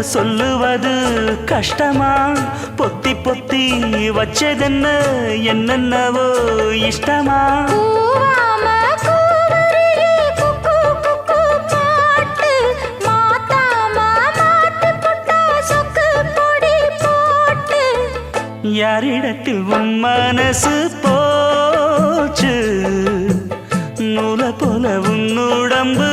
சொல்லுவது கஷ்டமா பொத்தி பொத்தி வச்சதென்ன என்னென்னவோ இஷ்டமா யாரிடத்தில் உன் மனசு போச்சு நூல போல உன் உடம்பு